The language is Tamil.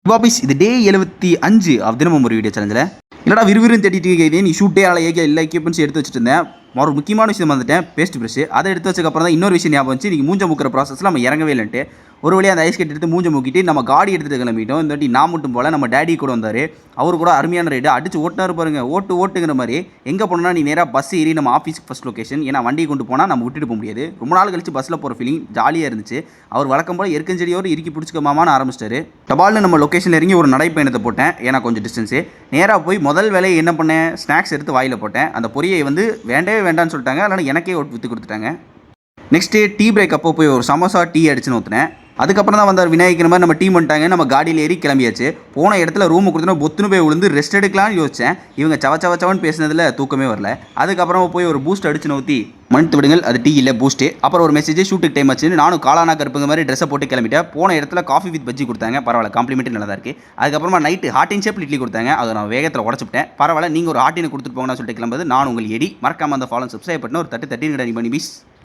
வாபிஸ் இது டே 75 தினமும் ஒரு வீடியோ சேலஞ்சில் இல்லைடா விறுவிறுன்னு தேடிட்டு நீ ஷூட்டே ஏக எல்லா எக்யூப்மெண்ட்ஸ் எடுத்து வச்சுட்டு இருந்தேன். ஒரு முக்கியமான விஷயம் வந்துட்டேன், பேஸ்ட் ப்ரஷ். அதை எடுத்து வச்சக்கப்புறம் தான் இன்னொரு விஷயம் ஞாபகம் வந்துச்சு. நீங்கள் மூஞ்ச முக்கிற ப்ராசஸில் நம்ம இறங்கவே இல்லைன்ட்டு ஒரு வழியாக அந்த ஐஸ் கட்டி எடுத்து மூஞ்ச முக்கிட்டு நம்ம காடி எடுத்துகிட்டு கிளம்பிட்டோம். இந்த வாட்டி நான் மட்டும் போல் நம்ம டேடி கூட வந்தார். அவர் கூட அருமையான ரைடு அடிச்சு ஓட்டினார் பாருங்க, ஓட்டுங்கிற மாதிரி. எங்கே போனோம்னா நீ நேராக பஸ் ஏறி நம்ம ஆஃபீஸுக்கு ஃபஸ்ட் லொக்கேஷன். ஏன்னா வண்டியை கொண்டு போனால் நம்ம விட்டுட்டு போக முடியாது. ரொம்ப நாள் கழிச்சு பஸ்ஸில் போகிற ஃபீலிங் ஜாலியாக இருந்துச்சு. அவர் வழக்கம் போல் எருக்கஞ்செடியோடு இறுக்கி பிடிச்சிக்கமான்னு ஆரம்பிச்சிட்டாரு. டபால்னு நம்ம லொக்கேஷனில் இறங்கி ஒரு நடைப்பயணத்தை போட்டேன். ஏன்னா கொஞ்சம் டிஸ்டன்ஸு. நேராக போய் முதல் வேலையை என்ன பண்ணேன், ஸ்நாக்ஸ் எடுத்து வாயில் போட்டேன். அந்த பொரியை வந்து வேண்டவே வேண்டான்னு சொல்லிட்டாங்க. அதனால் எனக்கே விற்று கொடுத்துட்டாங்க. நெக்ஸ்ட்டு டீ பிரேக் அப்போ போய் ஒரு சமோசா டீ அடிச்சுன்னு ஊற்றினேன். அதுக்கப்புறம் தான் வந்தார் விநாயகர் மாதிரி நம்ம டீம் பண்ணிட்டாங்க. நம்ம காடியில் ஏறி கிளம்பியாச்சு. போன இடத்துல ரூமு கொடுத்தோன்னா பொத்துன்னு போய் விழுந்து ரெஸ்ட் எடுக்கலாம்னு யோசித்தேன். இவங்க சவச்சவச்சவன்னு பேசினதில் தூக்கமே வரல. அதுக்கப்புறமா போய் ஒரு பூஸ்ட் அடிச்சுன்னு ஊற்றி மன்னித்து விடுங்கள், அது டீ இல்லை பூஸ்ட்டு. அப்புறம் ஒரு மெசேஜ் ஷூட்டுக்கு டைம் ஆச்சுன்னு நானும் காலானா கருப்புங்க மாதிரி ட்ரெஸ்ஸை போட்டு கிளம்பிட்டேன். போன இடத்துல காஃபி வித் பஜ்ஜி கொடுத்தாங்க. பரவாயில்ல, காம்ப்ளிமெண்ட்டு நல்லா இருக்குது. அதுக்கப்புறமா நைட்டு ஹாட்டின் ஷேப்பில் இட்லி கொடுத்தாங்க. அதை நான் வேகத்தில் உடச்சுட்டேன். பரவாயில்ல, நீங்கள் ஒரு ஹாட்டினை கொடுத்துட்டு போங்கன்னு சொல்லிட்டு கிளம்புது நான் உங்கள் எடி. மறக்காமல் அந்த ஃபாலோ சப்ஸ்கிரைப் பண்ணி ஒரு தட்டு தட்டின்னு பண்ணி பீஸ்.